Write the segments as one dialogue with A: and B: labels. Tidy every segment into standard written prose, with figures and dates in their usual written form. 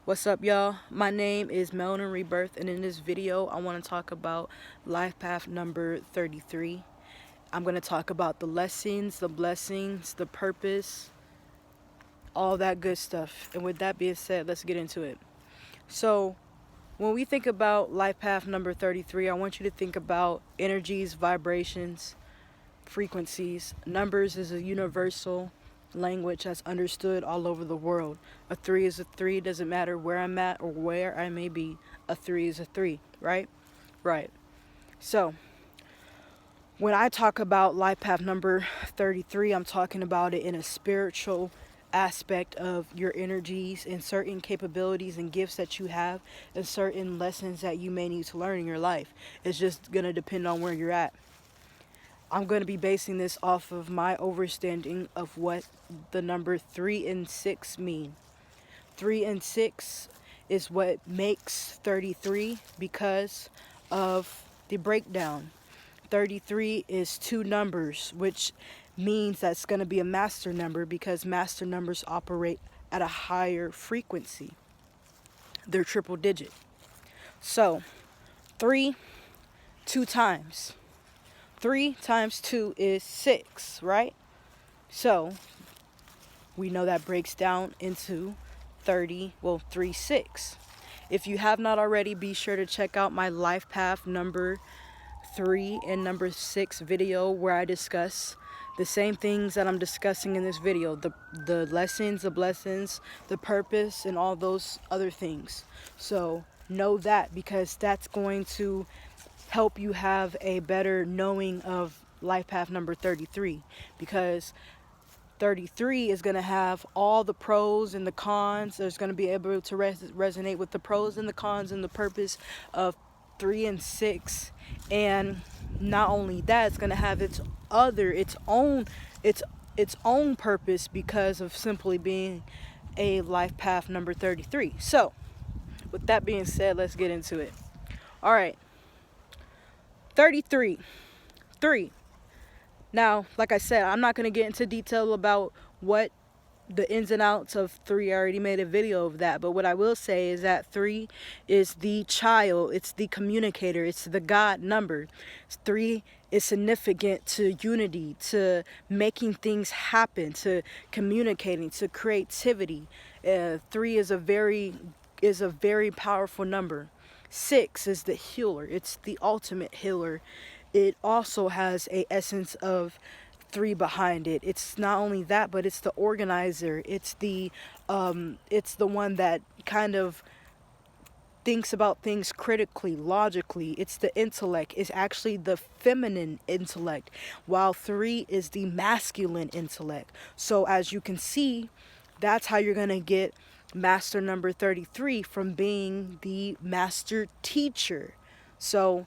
A: What's up, y'all? My name is Melanin Rebirth, and in this video I want to talk about life path number 33. I'm going to talk about the lessons, the blessings, the purpose, all that good stuff. And with that being said, let's get into it. So when we think about life path number 33, I want you to think about energies, vibrations, frequencies. Numbers is a universal language that's understood all over the world. A 3 is a 3, doesn't matter where I'm at or where I may be. A 3 is a 3, right? Right. So, when I talk about life path number 33, I'm talking about it in a spiritual aspect of your energies and certain capabilities and gifts that you have and certain lessons that you may need to learn in your life. It's just going to depend on where you're at. I'm going to be basing this off of my understanding of what the number 3 and 6 mean. 3 and 6 is what makes 33 because of the breakdown. 33 is two numbers, which means that's going to be a master number because master numbers operate at a higher frequency. They're triple digit. So, 3, 2 times. 3 times 2 is 6, right? So, we know that breaks down into 3, 6. If you have not already, be sure to check out my life path number 3 and number 6 video where I discuss the same things that I'm discussing in this video. The lessons, the blessings, the purpose, and all those other things. So, know that because that's going to help you have a better knowing of life path number 33, because 33 is going to have all the pros and the cons. There's going to be able to resonate with the pros and the cons and the purpose of 3 and 6. And not only that, it's going to have its own purpose because of simply being a life path number 33. So with that being said, let's get into it. All right. 33. 3. Now, like I said, I'm not going to get into detail about what the ins and outs of 3. I already made a video of that. But what I will say is that 3 is the child. It's the communicator. It's the God number. 3 is significant to unity, to making things happen, to communicating, to creativity. 3 is a very powerful number. 6 is the healer. It's the ultimate healer. It also has a essence of 3 behind it. It's not only that, but it's the organizer. It's the one that kind of thinks about things critically, logically. It's the intellect. It's actually the feminine intellect, while 3 is the masculine intellect. So as you can see, that's how you're going to get master number 33 from being the master teacher. So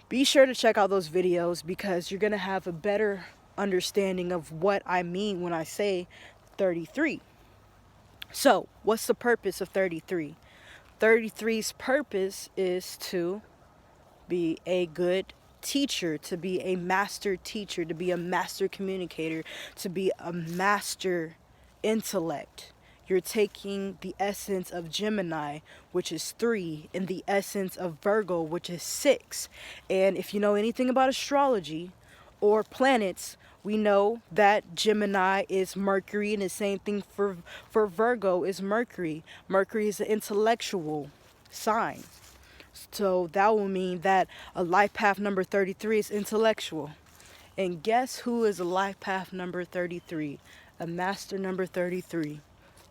A: be sure to check out those videos because you're going to have a better understanding of what I mean when I say 33. So, what's the purpose of 33? 33's purpose is to be a good teacher, to be a master teacher, to be a master communicator, to be a master intellect. You're taking the essence of Gemini, which is 3, and the essence of Virgo, which is 6. And if you know anything about astrology or planets, we know that Gemini is Mercury, and the same thing for Virgo is Mercury. Mercury is an intellectual sign. So that will mean that a life path number 33 is intellectual. And guess who is a life path number 33? A master number 33.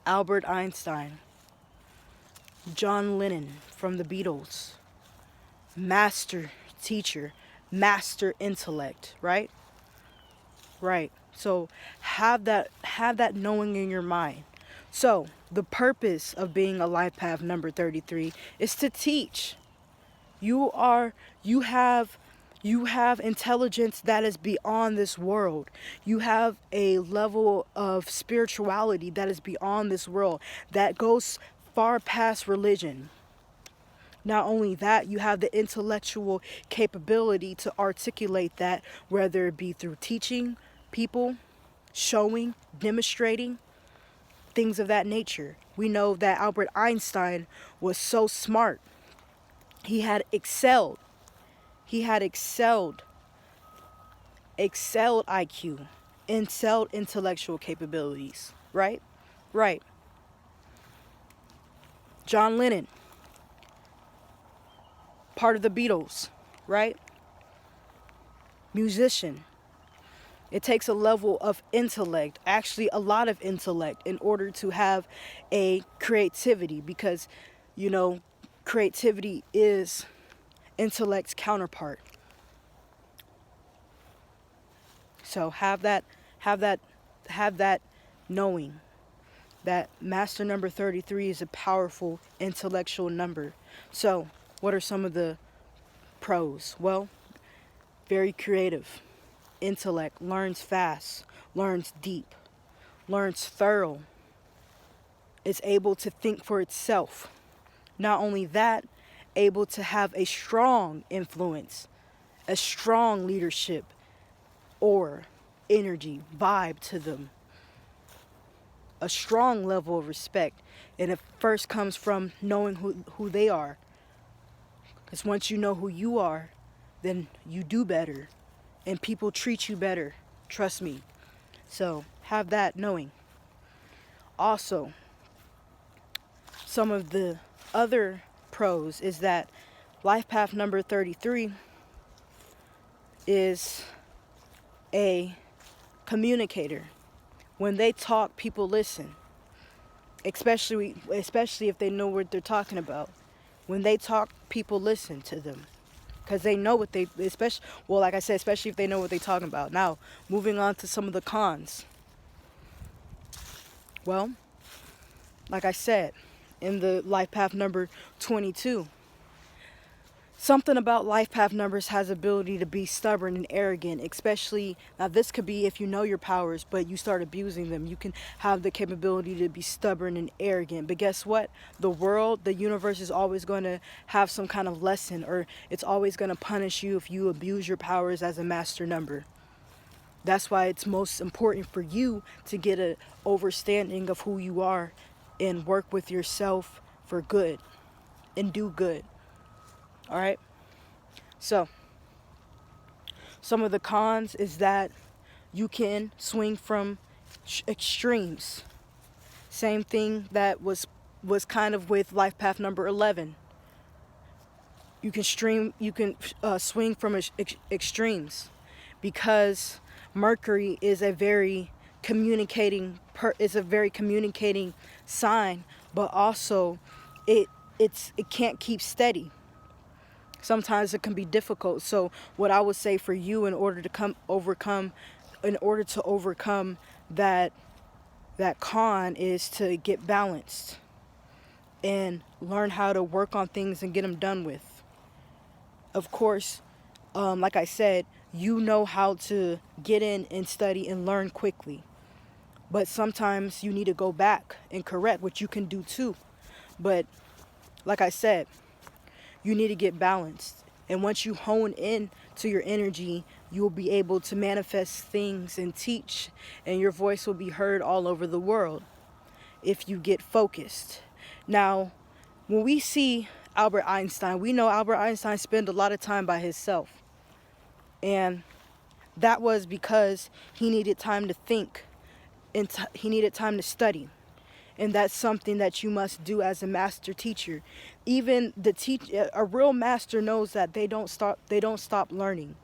A: Albert Einstein, John Lennon from the Beatles, master teacher, master intellect, right? Right. So have that knowing in your mind. So the purpose of being a life path number 33 is to teach. You have intelligence that is beyond this world. You have a level of spirituality that is beyond this world, that goes far past religion. Not only that, you have the intellectual capability to articulate that, whether it be through teaching people, showing, demonstrating, things of that nature. We know that Albert Einstein was so smart. He had excelled. He had excelled IQ, excelled intellectual capabilities, right? Right. John Lennon, part of the Beatles, right? Musician. It takes a level of intellect, actually a lot of intellect, in order to have a creativity, because, you know, creativity is intellect's counterpart. So have that knowing that master number 33 is a powerful intellectual number. So what are some of the pros? Well, very creative, intellect, learns fast, learns deep, learns thorough, is able to think for itself. Not only that, able to have a strong influence, a strong leadership or energy, vibe to them, a strong level of respect. And it first comes from knowing who they are. Because once you know who you are, then you do better and people treat you better. Trust me. So have that knowing. Also, some of the other pros is that life path number 33 is a communicator. When they talk, people listen. Especially if they know what they're talking about. When they talk, people listen to them. Because they know what they, like I said, especially if they know what they're talking about. Now, moving on to some of the cons. Well, like I said, in the life path number 22, something about life path numbers has ability to be stubborn and arrogant, especially, now this could be if you know your powers, but you start abusing them. You can have the capability to be stubborn and arrogant. But guess what? The world, the universe is always going to have some kind of lesson, or it's always going to punish you if you abuse your powers as a master number. That's why it's most important for you to get an understanding of who you are and work with yourself for good and do good. All right. So some of the cons is that you can swing from extremes. Same thing that was kind of with life path number 11. You can swing from extremes, because Mercury is a very communicating sign, but also it can't keep steady. Sometimes it can be difficult. So what I would say for you, in order to overcome that con, is to get balanced and learn how to work on things and get them done with. Of course, like I said, you know how to get in and study and learn quickly. But sometimes you need to go back and correct, which you can do too. But like I said, you need to get balanced. And once you hone in to your energy, you'll be able to manifest things and teach, and your voice will be heard all over the world if you get focused. Now, when we see Albert Einstein, we know Albert Einstein spent a lot of time by himself. And that was because he needed time to think, and he needed time to study. And that's something that you must do as a master teacher. Even a real master knows that they don't stop learning.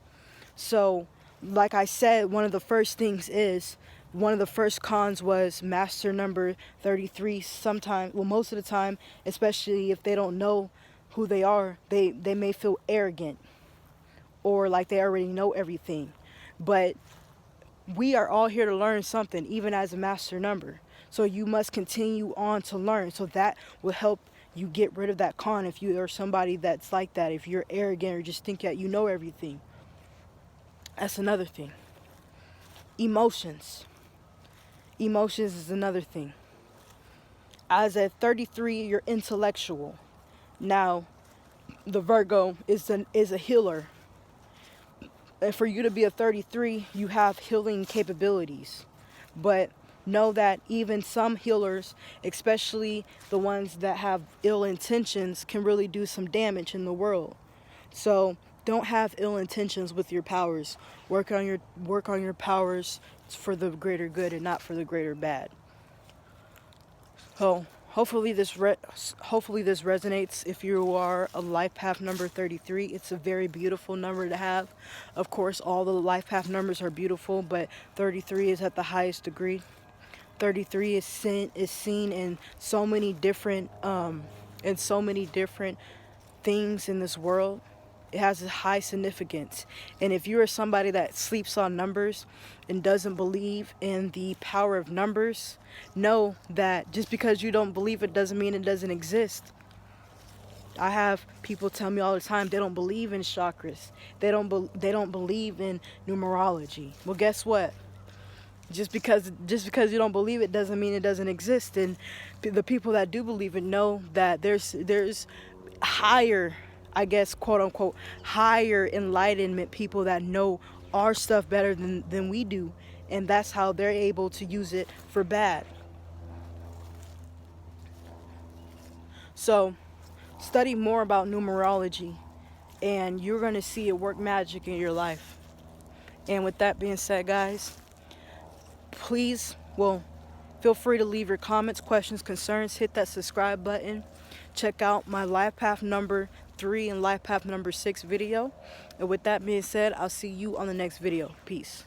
A: So, like I said, one of the first cons was master number 33. Most of the time, especially if they don't know who they are, they may feel arrogant or like they already know everything. But we are all here to learn something, even as a master number. So you must continue on to learn. So that will help you get rid of that con if you are somebody that's like that. If you're arrogant or just think that you know everything. That's another thing. Emotions. Emotions is another thing. As a 33, you're intellectual. Now, the Virgo is a healer. And for you to be a 33, you have healing capabilities. But Know that even some healers, especially the ones that have ill intentions, can really do some damage in the world. So don't have ill intentions with your powers. Work on your powers for the greater good and not for the greater bad. So hopefully this resonates. If you are a life path number 33, it's a very beautiful number to have. Of course, all the life path numbers are beautiful, but 33 is at the highest degree. 33 is seen in so many different things in this world. It has a high significance. And if you are somebody that sleeps on numbers and doesn't believe in the power of numbers, know that just because you don't believe it doesn't mean it doesn't exist. I have people tell me all the time they don't believe in chakras. They don't believe in numerology. Well, guess what? Just because you don't believe it doesn't mean it doesn't exist. And the people that do believe it know that there's higher, I guess, quote unquote, higher enlightenment people that know our stuff better than we do, and that's how they're able to use it for bad. So study more about numerology, and you're going to see it work magic in your life. And with that being said, guys, please, well, feel free to leave your comments, questions, concerns. Hit that subscribe button. Check out my life path number 3 and life path number 6 video. And with that being said, I'll see you on the next video. Peace.